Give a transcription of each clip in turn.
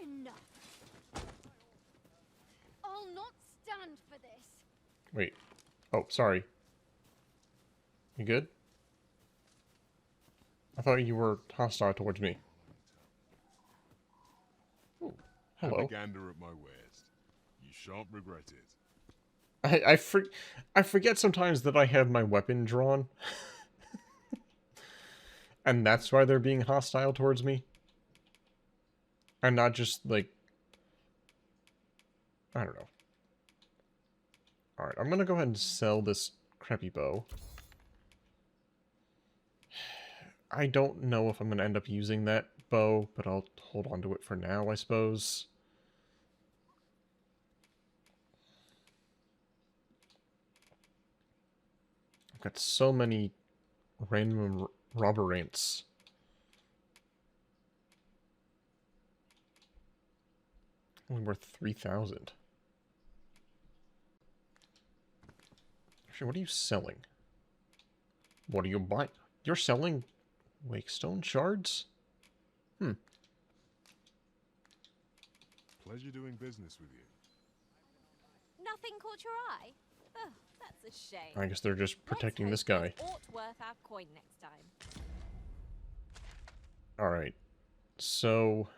Enough. I'll not stand for this. Wait. Oh, sorry. You good? I thought you were hostile towards me. Ooh, hello. Have a gander at my wares. You shan't regret it. I forget sometimes that I have my weapon drawn. And that's why they're being hostile towards me. And not just, like... I don't know. Alright, I'm gonna go ahead and sell this crappy bow. I don't know if I'm gonna end up using that bow, but I'll hold on to it for now, I suppose. I've got so many random robber ants. Only worth 3,000. Actually, what are you selling? What are you buying? You're selling Wakestone shards? Pleasure doing business with you. Nothing caught your eye? Oh, that's a shame. I guess they're just protecting this guy. Aught worth our coin next time. Alright. So...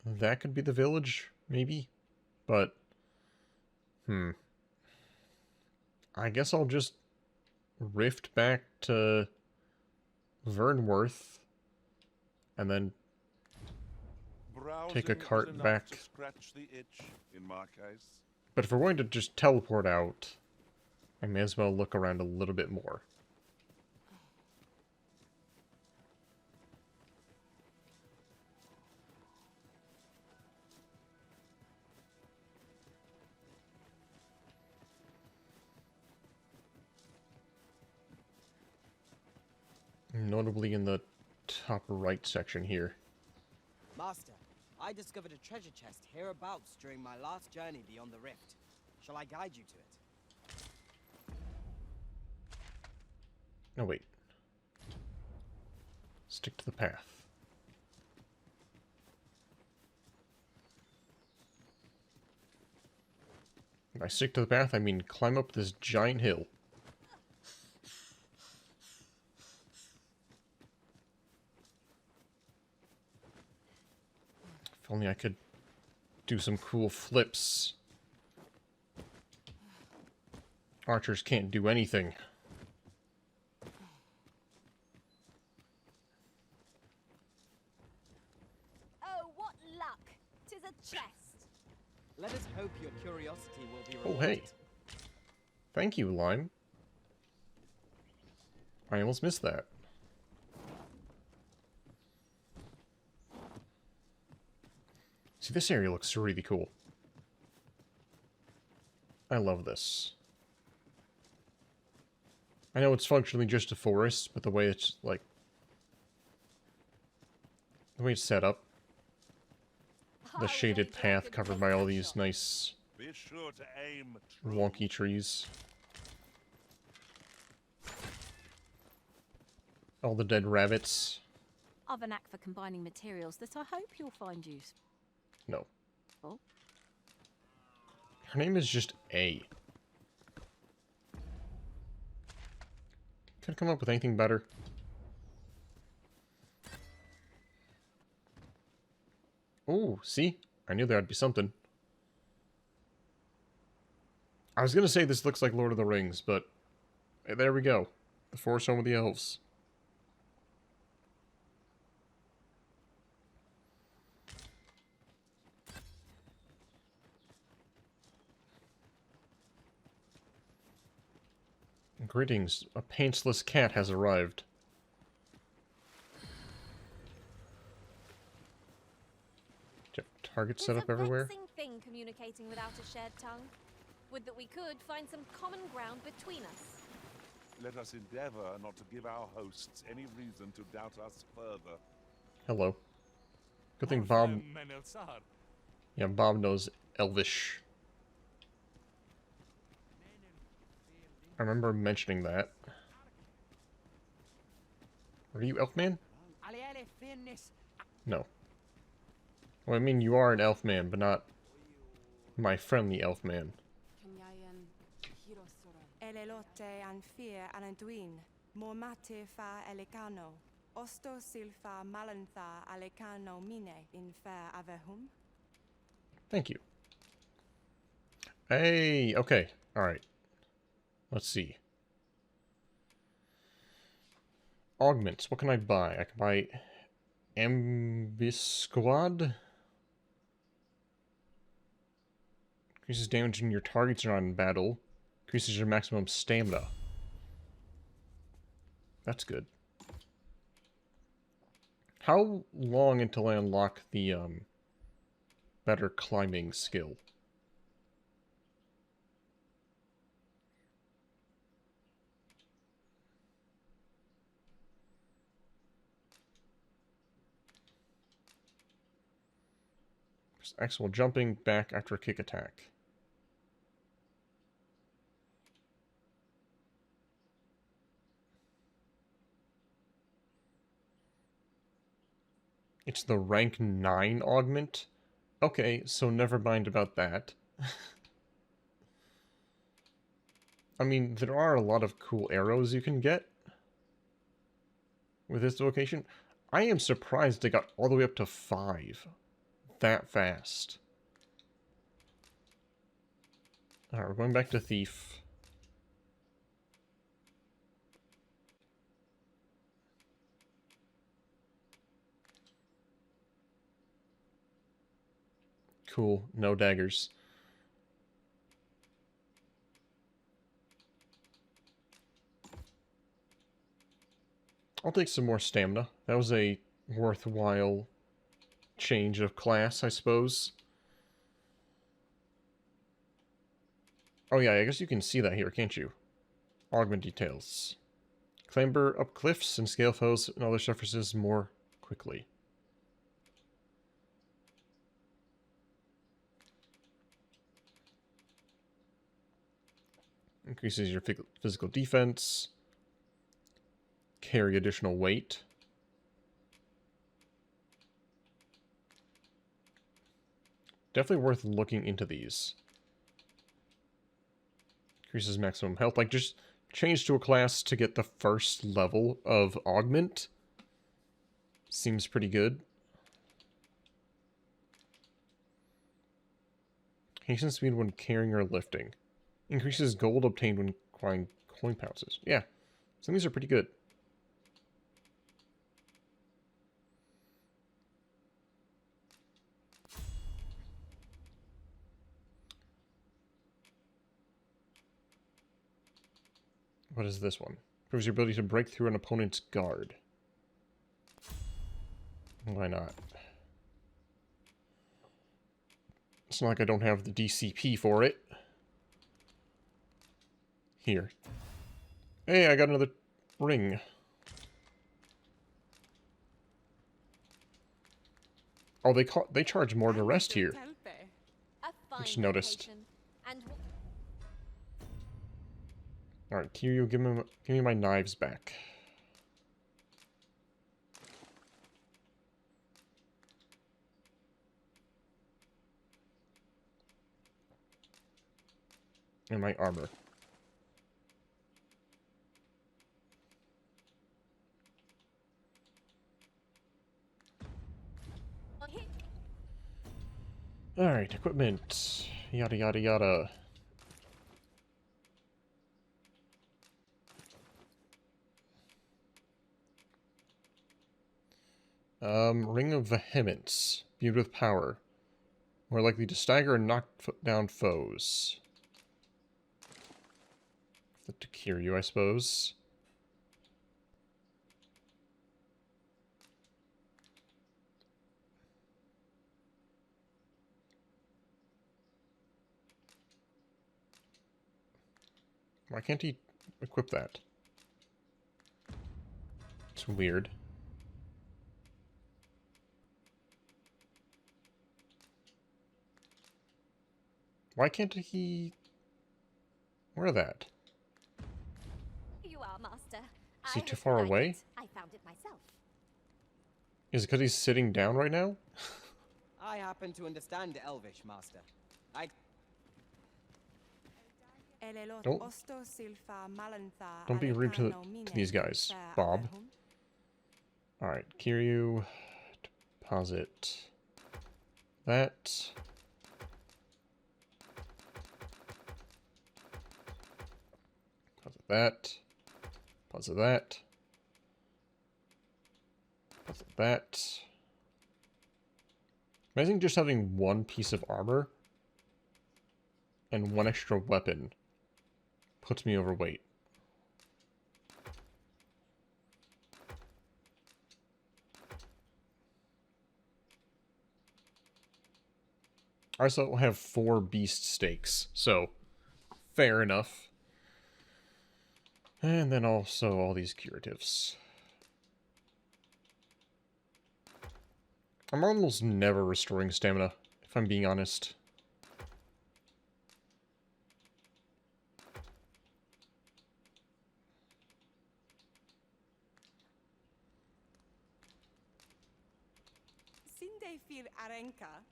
that could be the village, maybe? But... I guess I'll just rift back to Vernworth and then take a cart back. To scratch the itch, in my case. But if we're going to just teleport out, I may as well look around a little bit more. Notably in the top right section here. Master, I discovered a treasure chest hereabouts during my last journey beyond the rift. Shall I guide you to it? No, wait. Stick to the path. By stick to the path, I mean climb up this giant hill. If only I could do some cool flips. Archers can't do anything. Oh, what luck! 'Tis a chest. Let us hope your curiosity will be Oh, rewarded. hey. Thank you, Lime. I almost missed that. See, this area looks really cool. I love this. I know it's functionally just a forest, but the way it's, like... the way it's set up. The shaded path covered by all these nice, Be sure to aim true. wonky trees. All the dead rabbits. I've a knack for combining materials that I hope you'll find useful. No. Oh. Her name is just A. Could come up with anything better. Oh, see? I knew there'd be something. I was gonna say this looks like Lord of the Rings, but there we go. The Forest Home of the Elves. Greetings. A pantsless cat has arrived. Do you have targets set up everywhere? It's a vexing thing communicating without a shared tongue. Would that we could find some common ground between us. Let us endeavor not to give our hosts any reason to doubt us further. Hello. Good thing Bob... yeah, Bob knows Elvish. I remember mentioning that. Are you Elfman? No. Well, I mean, you are an elf man, but not my friendly elf man. Elelote an fear ananduin, mormate fa elecano, osto silfa malantha alecano mine in fair avehum. Thank you. Hey, okay, alright. Let's see. Augments, what can I buy? I can buy Ambisquad. Increases damage when your targets are on battle. Increases your maximum stamina. That's good. How long until I unlock the, better climbing skill? Actual jumping back after a kick attack. It's the rank 9 augment? Okay, so never mind about that. I mean, there are a lot of cool arrows you can get with this location. I am surprised they got all the way up to 5 that fast. Alright, we're going back to Thief. Cool, no daggers. I'll take some more stamina. That was a worthwhile change of class, I suppose. Oh yeah, I guess you can see that here, can't you? Augment details. Clamber up cliffs and scale foes and other surfaces more quickly. Increases your physical defense. Carry additional weight. Definitely worth looking into these. Increases maximum health. Like, just change to a class to get the first level of augment. Seems pretty good. Hasten speed when carrying or lifting. Increases gold obtained when acquiring coin pounces. Yeah, some of these are pretty good. What is this one? Proves your ability to break through an opponent's guard. Why not? It's not like I don't have the DCP for it. Here. Hey, I got another ring. Oh, they charge more to rest here. Just noticed. Alright, Kiryu, give me my knives back. And my armor. Alright, equipment. Yada yada yada. Ring of Vehemence. Viewed with power. More likely to stagger and knock down foes. To cure you, I suppose. Why can't he equip that? It's weird. Why can't he wear that? You are, Master. Is he too far away? I found it myself. Is it because he's sitting down right now? I happen to understand Elvish, Master. Elelot Oh. osto silfa malantha Don't be rude to alecano mine these guys, infer Bob. alehum. Alright, Kiryu. Deposit that. Deposit that. Deposit that. Deposit that. Amazing just having one piece of armor and one extra weapon puts me overweight. I also have 4 beast steaks, so fair enough. And then also all these curatives. I'm almost never restoring stamina, if I'm being honest. Sinde fil arenka.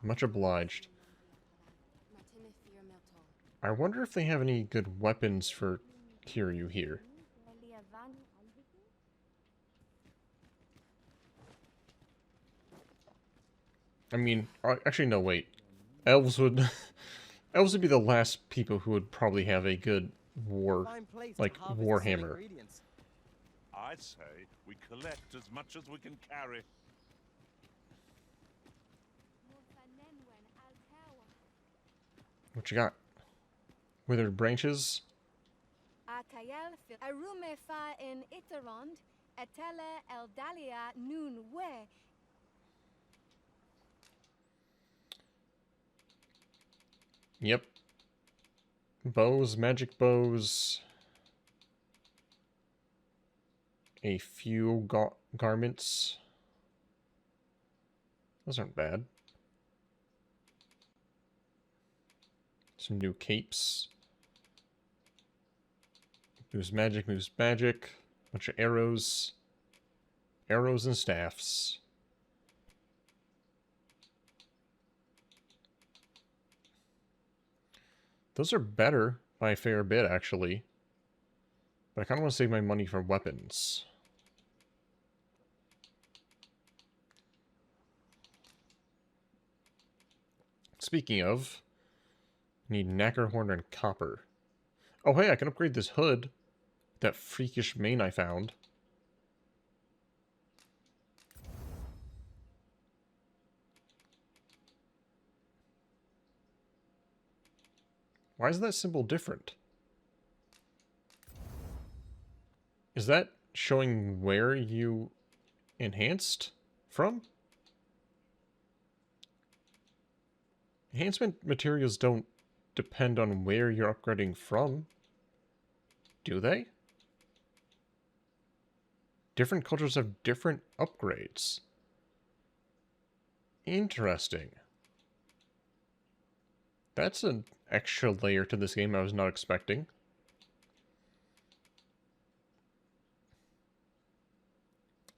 Much obliged. I wonder if they have any good weapons for Kiryu here. I mean, actually no, wait. Elves would... Elves would be the last people who would probably have a good war, Fine place to like, harvest some warhammer. ingredients. I'd say we collect as much as we can carry. What you got? Withered branches? Akayel fil arume fa in iterond etele eldalia nun we. Yep. Bows, magic bows. A few garments. Those aren't bad. Some new capes. Moves magic, moves magic. Bunch of arrows. Arrows and staffs. Those are better by a fair bit, actually. But I kind of want to save my money for weapons. Speaking of, I need Knackerhorn and copper. Oh, hey, I can upgrade this hood. That freakish mane I found. Why is that symbol different? Is that showing where you enhanced from? Enhancement materials don't depend on where you're upgrading from, do they? Different cultures have different upgrades. Interesting. That's an extra layer to this game I was not expecting.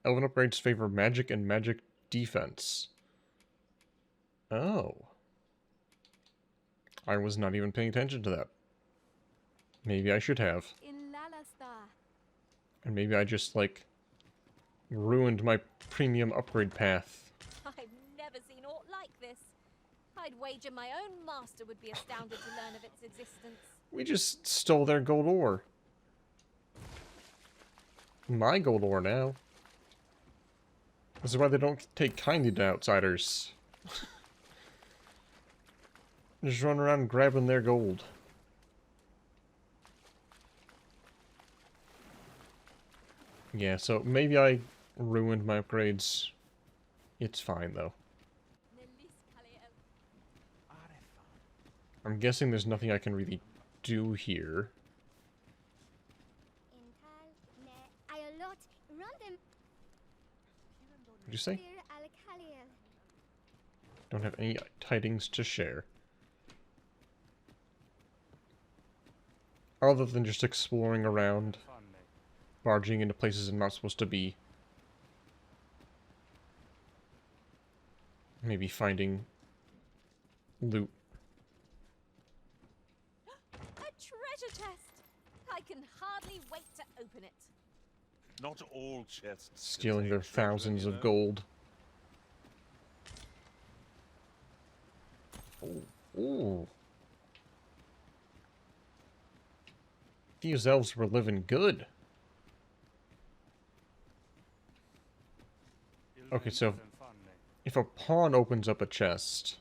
Elven upgrades favor magic and magic defense. Oh. I was not even paying attention to that. Maybe I should have. In Lalastar. And maybe I just, like, ruined my premium upgrade path. I've never seen aught like this. I'd wager my own master would be astounded to learn of its existence. We just stole their gold ore. My gold ore now. This is why they don't take kindly to outsiders. Just run around grabbing their gold. Yeah, so maybe I ruined my upgrades. It's fine, though. I'm guessing there's nothing I can really do here. What'd you say? Don't have any tidings to share. Other than just exploring around, barging into places I'm not supposed to be. Maybe finding loot. A treasure chest! I can hardly wait to open it. Not all chests. Stealing their contain treasure, thousands you of know. gold. Ooh. Ooh. These elves were living good. Okay, so if a pawn opens up a chest,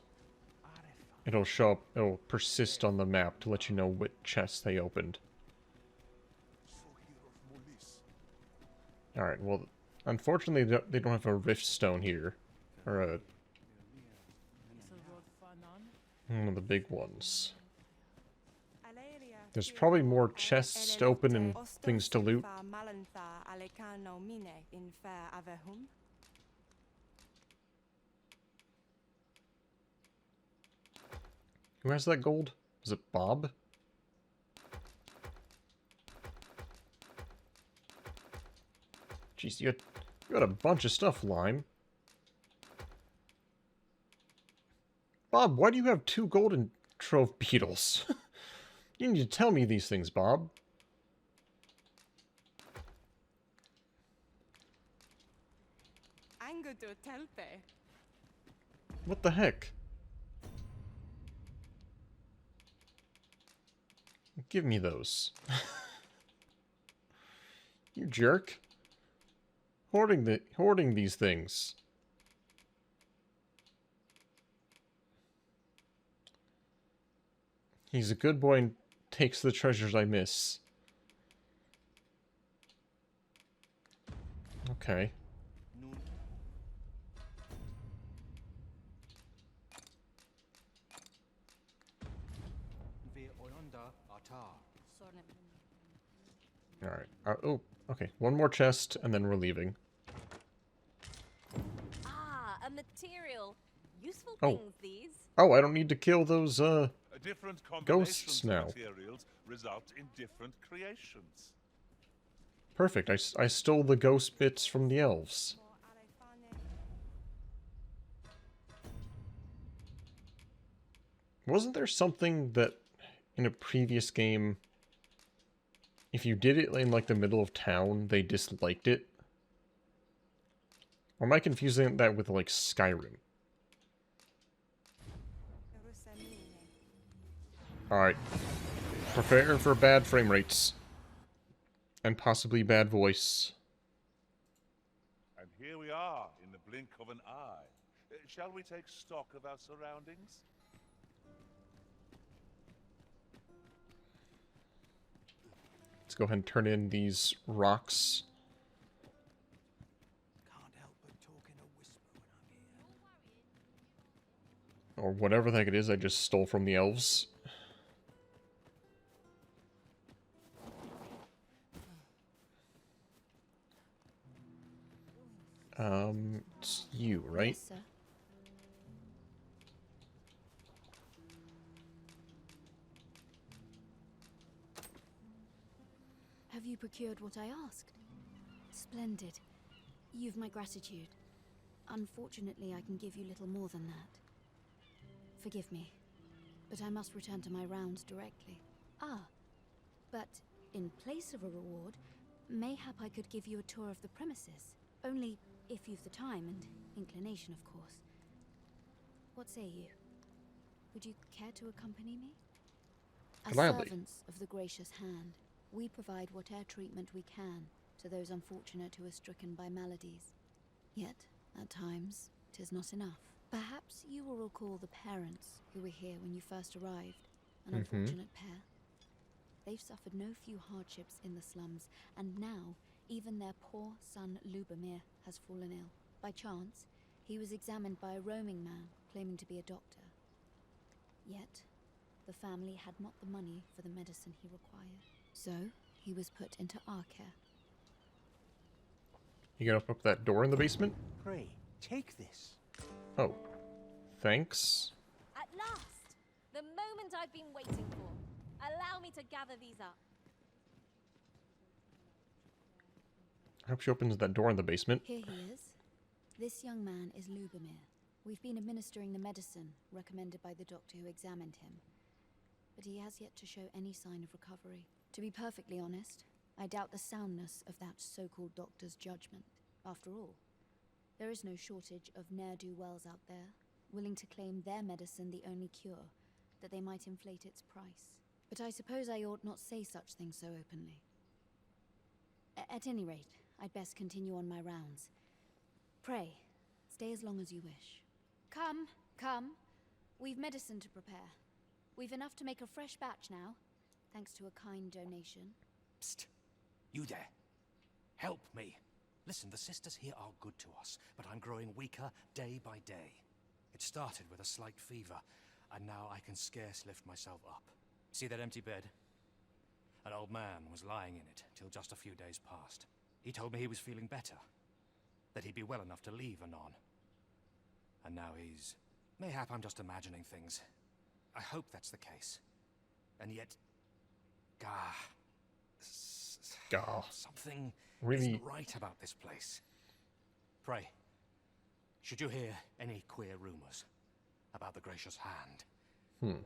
it'll show up, it'll persist on the map to let you know what chest they opened. Alright, well, unfortunately they don't have a rift stone here. Or a... one of the big ones. There's probably more chests to open and things to loot. Who has that gold? Is it Bob? Jeez, you got a bunch of stuff, Lime. Bob, why do you have 2 golden trove beetles? You need to tell me these things, Bob. What the heck? Give me those. You jerk. Hoarding these things. He's a good boy and takes the treasures I miss. Okay. Alright. Oh, okay. One more chest, and then we're leaving. Ah, a material. Useful Oh. things, these. Oh, I don't need to kill those, Different Ghosts combinations now. of materials result in different creations. Perfect. I stole the ghost bits from the elves. Wasn't there something that in a previous game, if you did it in like the middle of town, they disliked it? Or am I confusing that with like Skyrim? Alright. Prepare for bad frame rates. And possibly bad voice. And here we are, in the blink of an eye. Shall we take stock of our surroundings? Let's go ahead and turn in these rocks. Can't help but talk in a whisper when I'm here. Or whatever the heck it is I just stole from the elves. It's you, right? Yes, sir. Have you procured what I asked? Splendid. You've my gratitude. Unfortunately, I can give you little more than that. Forgive me, but I must return to my rounds directly. Ah, but in place of a reward, mayhap I could give you a tour of the premises. Only if you've the time and inclination, of course. What say you? Would you care to accompany me? As Gladly. servants of the gracious hand, we provide whatever treatment we can to those unfortunate who are stricken by maladies. Yet, at times, 'tis not enough. Perhaps you will recall the parents who were here when you first arrived, an unfortunate pair. They've suffered no few hardships in the slums, and now even their poor son Lubomir has fallen ill. By chance, he was examined by a roaming man claiming to be a doctor. Yet, the family had not the money for the medicine he required. So, he was put into our care. You gonna open up that door in the basement? Pray, take this. Oh. Thanks. At last! The moment I've been waiting for. Allow me to gather these up. I hope she opens that door in the basement. Here he is. This young man is Lubomir. We've been administering the medicine recommended by the doctor who examined him, but he has yet to show any sign of recovery. To be perfectly honest, I doubt the soundness of that so-called doctor's judgment. After all, there is no shortage of ne'er-do-wells out there, willing to claim their medicine the only cure, that they might inflate its price. But I suppose I ought not say such things so openly. At any rate, I'd best continue on my rounds. Pray, stay as long as you wish. Come, come. We've medicine to prepare. We've enough to make a fresh batch now, thanks to a kind donation. Psst. You there. Help me. Listen, the sisters here are good to us, but I'm growing weaker day by day. It started with a slight fever, and now I can scarce lift myself up. See that empty bed? An old man was lying in it till just a few days past. He told me he was feeling better, that he'd be well enough to leave anon. And now he's... Mayhap I'm just imagining things. I hope that's the case. And yet... Gah. Something Really? isn't right about this place. Pray, should you hear any queer rumors about the Gracious Hand,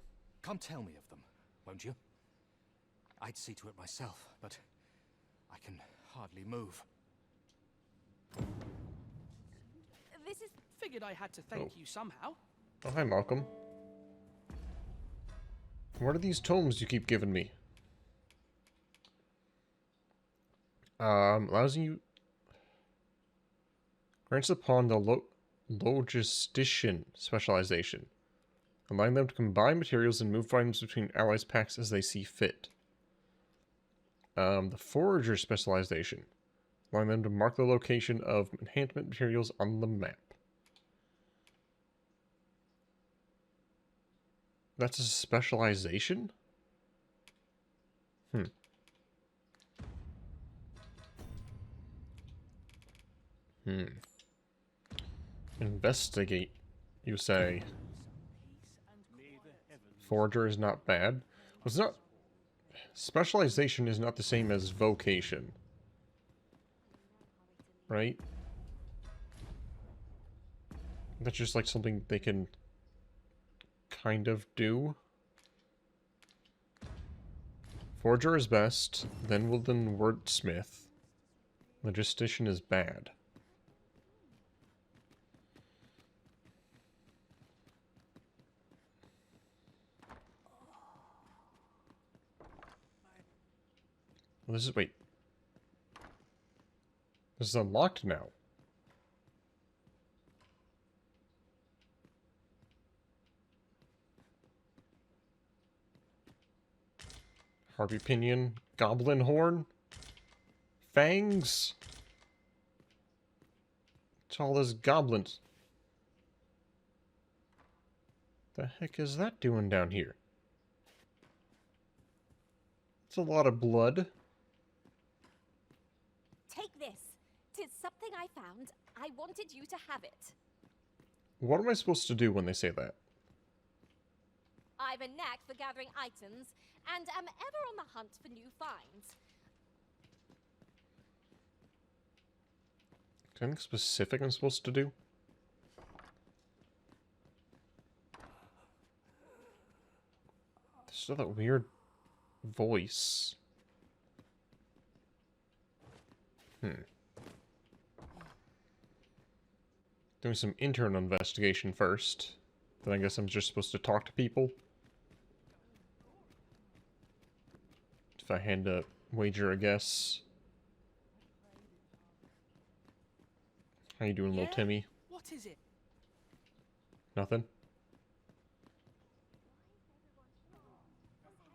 come tell me of them, won't you? I'd see to it myself, but I can hardly move. This is... Figured I had to thank you somehow. Oh, hi, Malcolm. What are these tomes you keep giving me? Allows you... Grants upon the logistician specialization, allowing them to combine materials and move items between allies packs as they see fit. The forager specialization, allowing them to mark the location of enhancement materials on the map. That's a specialization? Investigate, you say. Forager is not bad. Well, it's not... Specialization is not the same as vocation. Right? That's just like something they can kind of do. Forager is best, then wordsmith. Logistician is bad. Well, this is... wait. This is unlocked now. Harpy Pinion, Goblin Horn, Fangs. What's all this goblins? The heck is that doing down here? It's a lot of blood. Take this. 'Tis something I found. I wanted you to have it. What am I supposed to do when they say that? I've a knack for gathering items, and am ever on the hunt for new finds. Is there anything specific I'm supposed to do? There's still that weird voice. Doing some internal investigation first. Then I guess I'm just supposed to talk to people. If I had to wager a guess. How you doing, little Timmy? What is it? Nothing?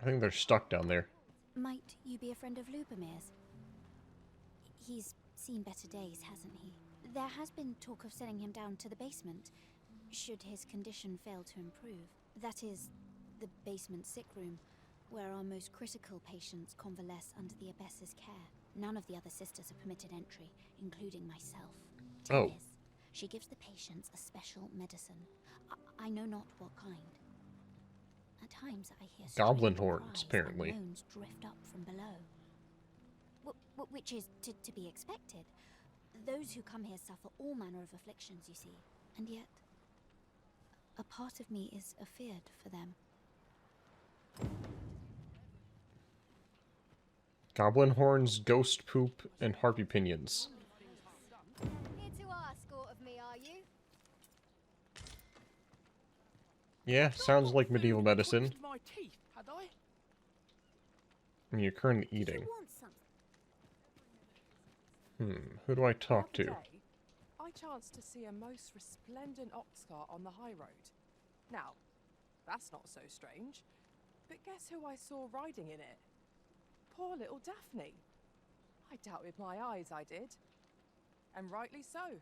I think they're stuck down there. Might you be a friend of Lubomir's? He's seen better days, hasn't he? There has been talk of sending him down to the basement, should his condition fail to improve. That is, the basement sick room, where our most critical patients convalesce under the abbess's care. None of the other sisters are permitted entry, including myself. Oh. Miss, she gives the patients a special medicine. I know not what kind. At times I hear Goblin strange horns, cries apparently. and moans drift up from below. Which is to be expected. Those who come here suffer all manner of afflictions, you see. And yet, a part of me is afeared for them. Goblin horns, ghost poop, and harpy pinions. Here to ask aught of me, are you? Yeah, sounds like medieval Food medicine. twitched my teeth, had I? And you're currently eating. Want something? Who do I talk The to? other day, I chanced to see a most resplendent ox cart on the high road. Now, that's not so strange. But guess who I saw riding in it? Poor little Daphne. I doubted my eyes, I did. And rightly so,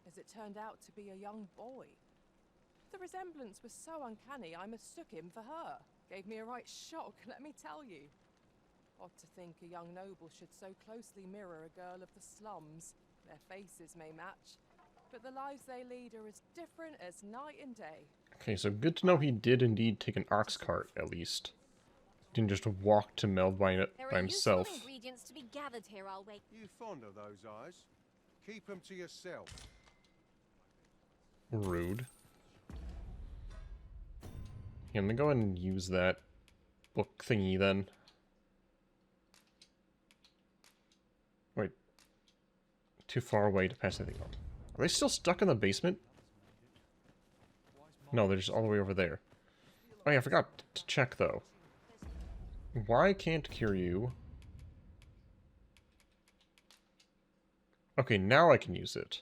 as it turned out to be a young boy. The resemblance was so uncanny I mistook him for her. Gave me a right shock, let me tell you. Odd to think a young noble should so closely mirror a girl of the slums. Their faces may match, but the lives they lead are as different as night and day. Okay, so good to know he did indeed take an ox cart, at least. Didn't just walk to Meld by There are himself. useful ingredients to be gathered here, I'll wait. You fond of those eyes? Keep them to yourself. Rude. Yeah, I'm gonna go ahead and use that book thingy then. Wait. Too far away to pass anything on. Are they still stuck in the basement? No, they're just all the way over there. Oh yeah, I forgot to check though. Why can't cure you? Okay, now I can use it.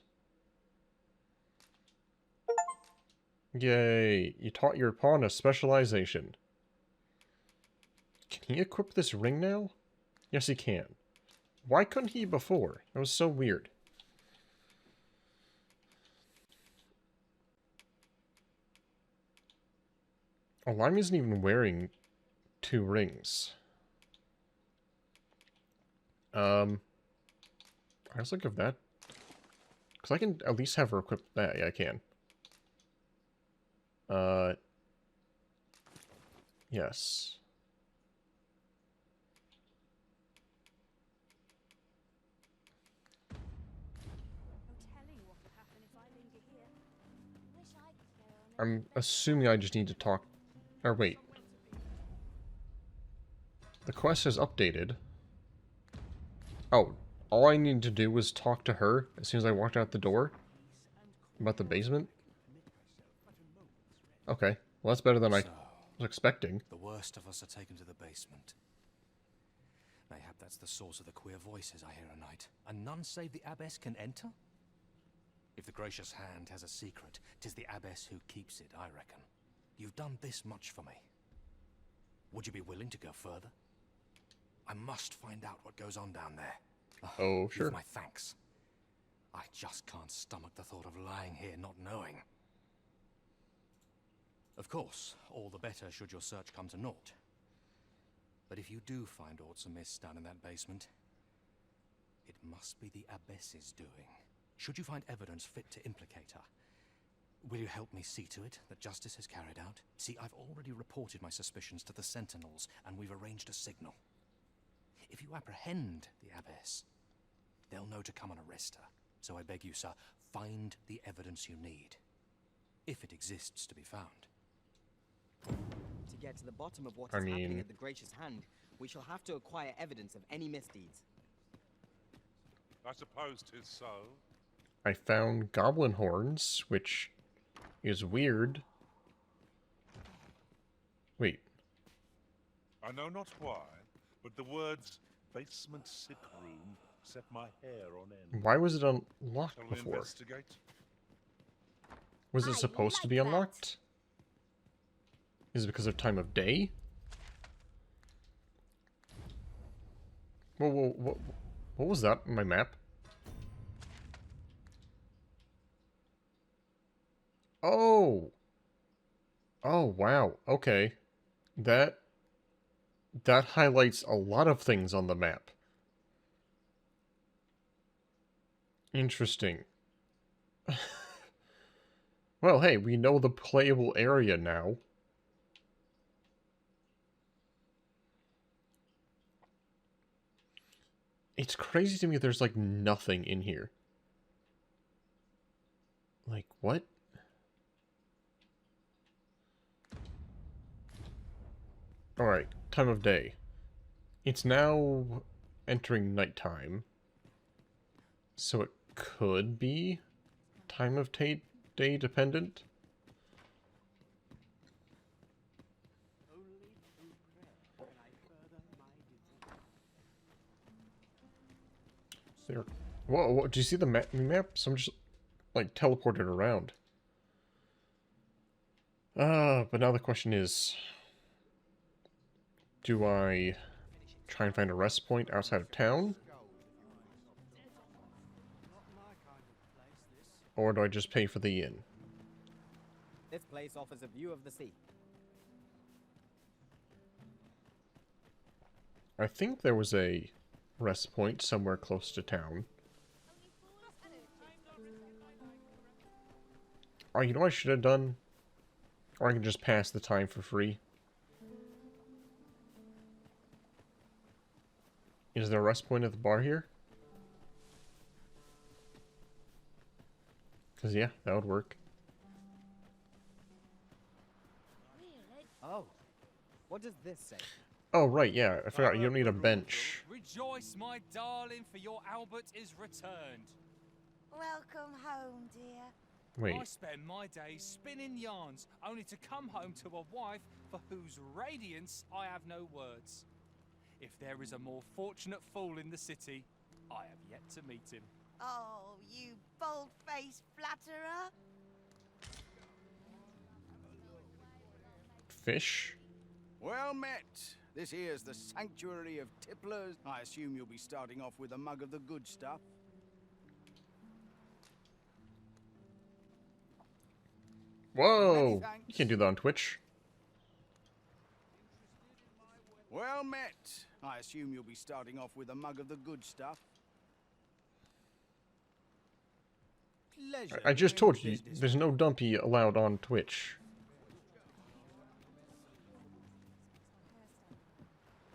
Yay, you taught your pawn a specialization. Can he equip this ring now? Yes, he can. Why couldn't he before? That was so weird. Oh, Lime isn't even wearing 2 rings. I also give that... Because I can at least have her equip that. Yeah, I can. Yes. I'm assuming I just need to talk... Or wait. The quest has updated. Oh, all I needed to do was talk to her as soon as I walked out the door? About the basement? Okay, well that's better than I was expecting. The worst of us are taken to the basement. Mayhap that's the source of the queer voices I hear at night. And none save the abbess can enter? If the gracious hand has a secret, 'tis the abbess who keeps it, I reckon. You've done this much for me. Would you be willing to go further? I must find out what goes on down there. Oh, sure. With my thanks. I just can't stomach the thought of lying here not knowing. Of course, all the better should your search come to naught. But if you do find aught amiss down in that basement, it must be the abbess's doing. Should you find evidence fit to implicate her, will you help me see to it that justice is carried out? See, I've already reported my suspicions to the sentinels, and we've arranged a signal. If you apprehend the abbess, they'll know to come and arrest her. So I beg you, sir, find the evidence you need, if it exists to be found. To get to the bottom of what is happening at the gracious hand, we shall have to acquire evidence of any misdeeds. I suppose 'tis so. I found goblin horns, which is weird. Wait. I know not why, but the words basement sick room set my hair on end. Why was it unlocked Shall we before? investigate? Was it supposed to be unlocked? Is it because of time of day? Whoa, what was that on my map? Oh! Oh, wow. Okay. That highlights a lot of things on the map. Interesting. Well, hey, we know the playable area now. It's crazy to me there's, like, nothing in here. Like, what? Alright, time of day. It's now entering nighttime. So it could be time of day dependent. There. Whoa, do you see the map? Some just like teleported around. But now the question is, do I try and find a rest point outside of town? Or do I just pay for the inn? This place offers a view of the sea. I think there was a rest point somewhere close to town. Oh, you know what I should have done? Or I can just pass the time for free. Is there a rest point at the bar here? Because, yeah, that would work. Oh, what does this say? Oh, right, yeah. I forgot. You don't need a bench. Rejoice, my darling, for your Albert is returned. Welcome home, dear. Wait. I spend my days spinning yarns, only to come home to a wife for whose radiance I have no words. If there is a more fortunate fool in the city, I have yet to meet him. Oh, you bold-faced flatterer. Fish? Well met. This here's the sanctuary of tipplers. I assume you'll be starting off with a mug of the good stuff. Whoa! You can't do that on Twitch. Well met. I assume you'll be starting off with a mug of the good stuff. Pleasure. I just told you, there's no dumpy allowed on Twitch.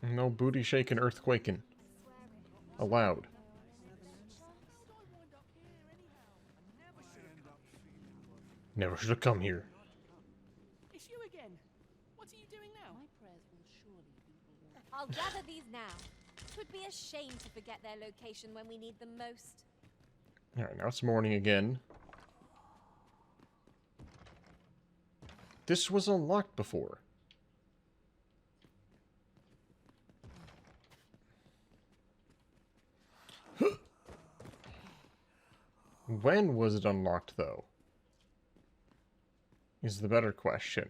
No booty shaking, earthquaking. Allowed. Never should have come here. It's you again. What are you doing now? I'll gather these now. Twould be a shame to forget their location when we need them most. Alright, now it's morning again. This was unlocked before. When was it unlocked, though? Is the better question.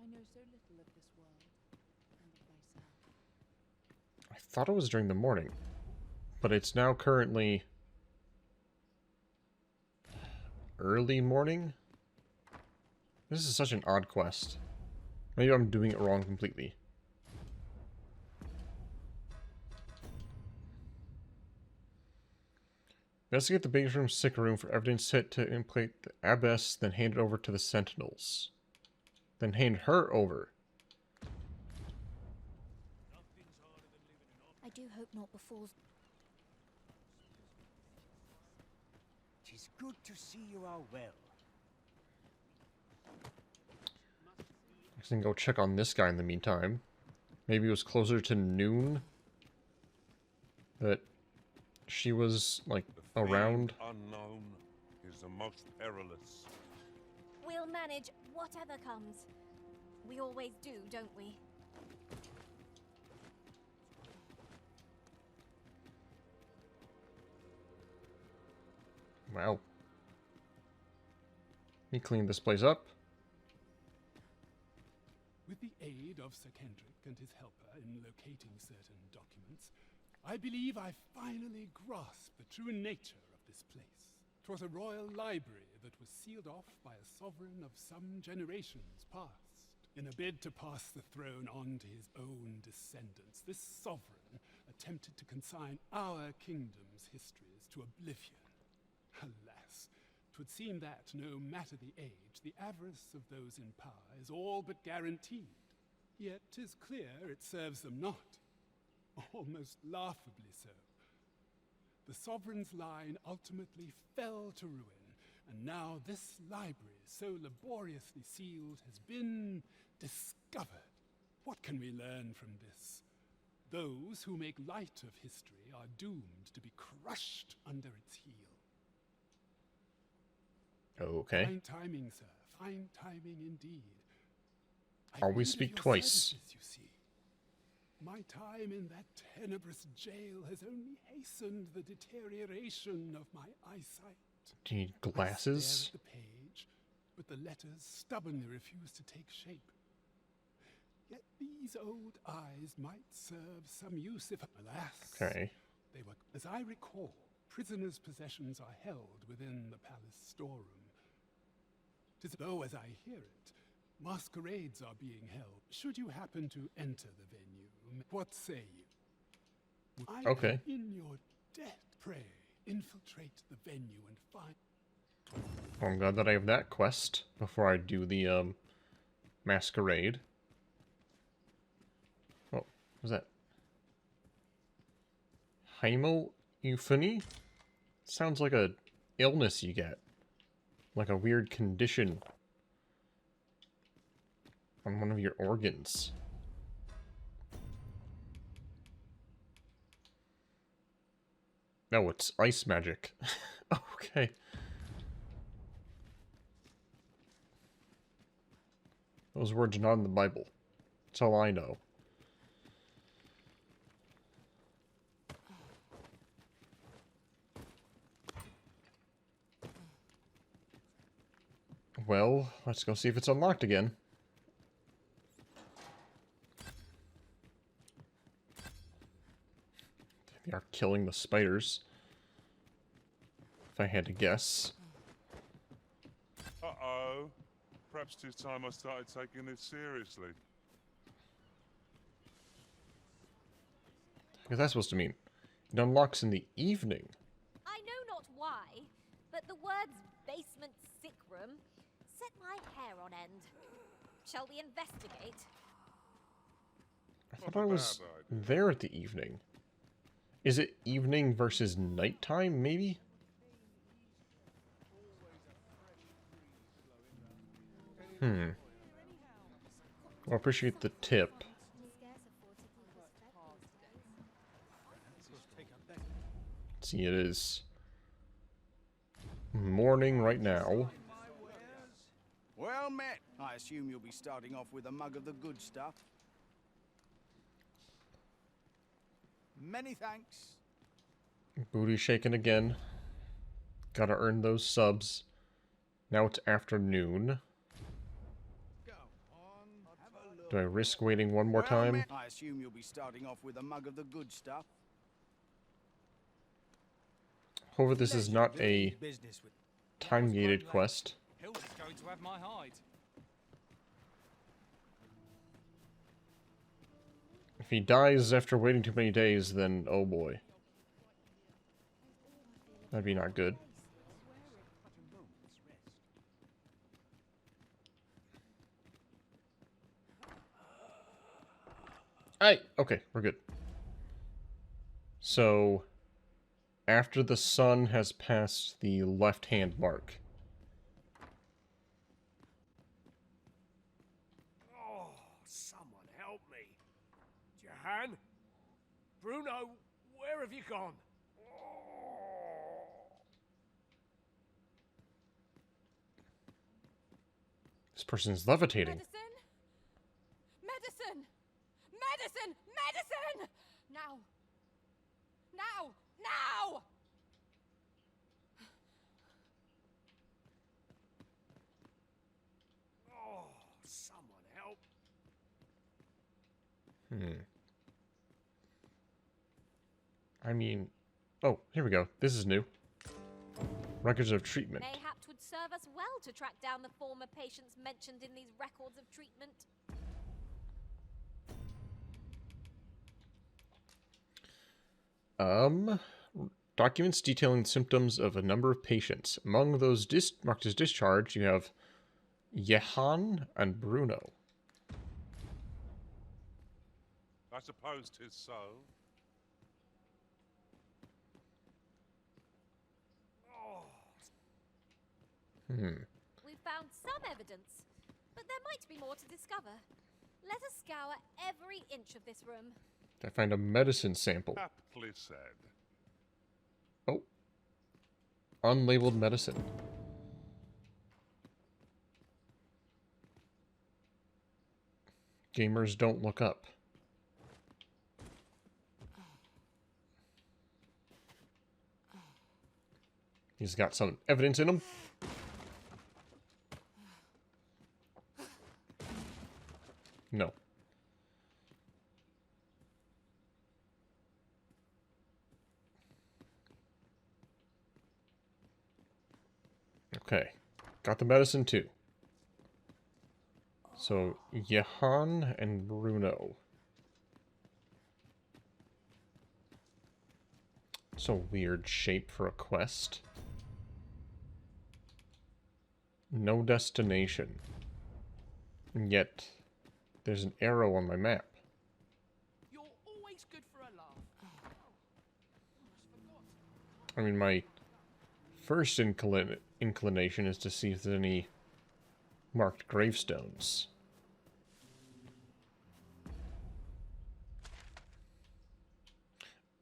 I know so little of this world and of myself. I thought it was during the morning, but it's now currently early morning? This is such an odd quest. Maybe I'm doing it wrong completely. Investigate the big room, sick room for evidence set to implicate the abbess, then hand it over to the sentinels. Then hand her over. I do hope not befalls. 'Tis good to see you are well. I can go check on this guy in the meantime. Maybe it was closer to noon that she was, like, around. Unknown is the most perilous. We'll manage whatever comes. We always do, don't we? Wow. Let me clean this place up. With the aid of Sir Kendrick and his helper in locating certain documents, I believe I finally grasped the true nature of this place. 'Twas a royal library that was sealed off by a sovereign of some generations past. In a bid to pass the throne on to his own descendants, this sovereign attempted to consign our kingdom's histories to oblivion. Alas, 'twould seem that, no matter the age, the avarice of those in power is all but guaranteed. Yet 'tis clear it serves them not. Almost laughably so. the sovereign's line ultimately fell to ruin, and now this library, so laboriously sealed, has been discovered. What can we learn from this? Those who make light of history are doomed to be crushed under its heel. Okay. Fine timing, sir. Fine timing indeed. Always speak twice. You see. My time in that tenebrous jail has only hastened the deterioration of my eyesight. Do you need I glasses? stare at the page, but the letters stubbornly refuse to take shape. Yet these old eyes might serve some use if, alas, Okay. they were, as I recall, prisoners' possessions are held within the palace storeroom. 'Tis though, as I hear it, masquerades are being held. Should you happen to enter the venue, what say you? I Okay. am in your debt. Pray, infiltrate the venue and find... Well, I'm glad that I have that quest before I do the, masquerade. Oh, what was that? Hymoeuphony? Sounds like a illness you get. Like a weird condition on one of your organs. No, it's ice magic. Okay. Those words are not in the Bible. That's all I know. Well, let's go see if it's unlocked again. They are killing the spiders. If I had to guess. Uh-oh. Perhaps it's time I started taking this seriously. What's that supposed to mean? It unlocks in the evening. I know not why, but the words basement sick room set my hair on end. Shall we investigate? I thought I was there at the evening. Is it evening versus nighttime, maybe? Well, I appreciate the tip. Let's see, it is morning right now. Well met. I assume you'll be starting off with a mug of the good stuff. Many thanks. Booty shaking again. Gotta earn those subs. Now it's afternoon. Do I risk waiting one more time? I assume you'll be starting off with a mug of the good stuff. Hopefully this is not a time-gated quest. Hilda's going to have my hide. If he dies after waiting too many days, then oh boy. That'd be not good. Okay, we're good. So, after the sun has passed the left-hand mark. Oh, someone help me. Jahan? Bruno, where have you gone? This person's levitating. Medicine! Medicine! Medicine! Medicine! Now! Now! Now! Oh, someone help. I mean... Oh, here we go. This is new. Records of treatment. Mayhap 'twould serve us well to track down the former patients mentioned in these records of treatment. Documents detailing symptoms of a number of patients. Among those marked as discharged, you have Jehan and Bruno. I suppose 'tis so. We've found some evidence, but there might be more to discover. Let us scour every inch of this room. I find a medicine sample. Aptly said. Oh. Unlabeled medicine. Gamers don't look up. He's got some evidence in him. No. Okay. Got the medicine too. So, Johan and Bruno. It's a weird shape for a quest. No destination. And yet, there's an arrow on my map. You're always good for a laugh. I mean, my first inclination is to see if there's any marked gravestones.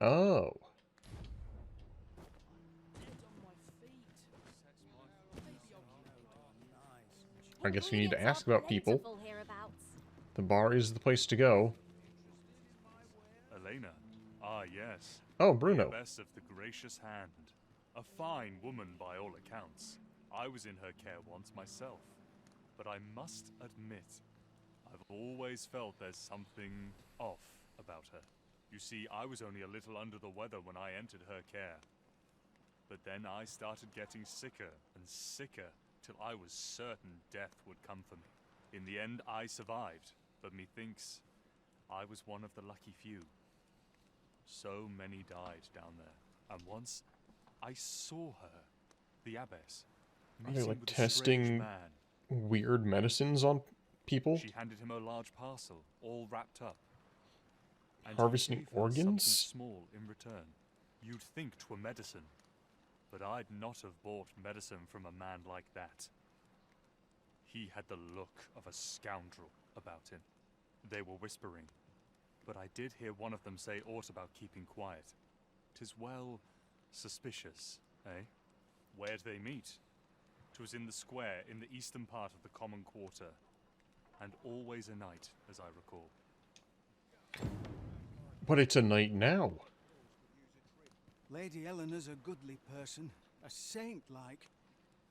Oh. I guess we need to ask about people. The bar is the place to go. Elena. Ah, yes. Oh, Bruno. The best of the gracious hand. A fine woman by all accounts. I was in her care once myself. But I must admit, I've always felt there's something off about her. You see, I was only a little under the weather when I entered her care. But then I started getting sicker and sicker till I was certain death would come for me. In the end, I survived, but methinks I was one of the lucky few. So many died down there, and once I saw her, the abbess, Are they meeting like with a strange testing man. weird medicines on people? She handed him a large parcel, all wrapped up. And Harvesting he gave her organs? something small in return. You'd think 'twere medicine, but I'd not have bought medicine from a man like that. He had the look of a scoundrel about him. They were whispering, but I did hear one of them say aught about keeping quiet. 'Tis well suspicious, eh? Where'd they meet? 'Twas in the square in the eastern part of the common quarter, and always a night, as I recall. But it's a night now. Lady Eleanor's a goodly person, a saint-like.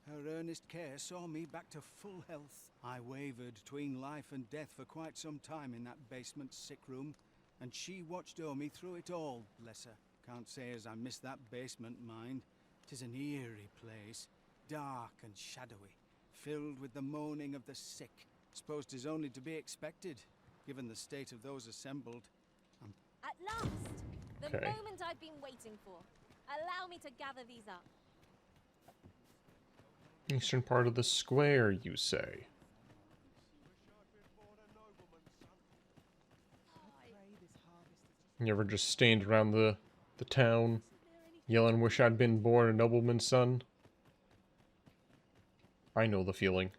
Her earnest care saw me back to full health. I wavered between life and death for quite some time in that basement sick room, and she watched o'er me through it all, bless her. Can't say as I miss that basement, mind. 'Tis an eerie place, dark and shadowy, filled with the moaning of the sick. Suppose 'tis only to be expected, given the state of those assembled. At last! The Okay. moment I've been waiting for. Allow me to gather these up. Eastern part of the square, you say? You ever just stand around the town, yelling, "Wish I'd been born a nobleman's son"? I know the feeling.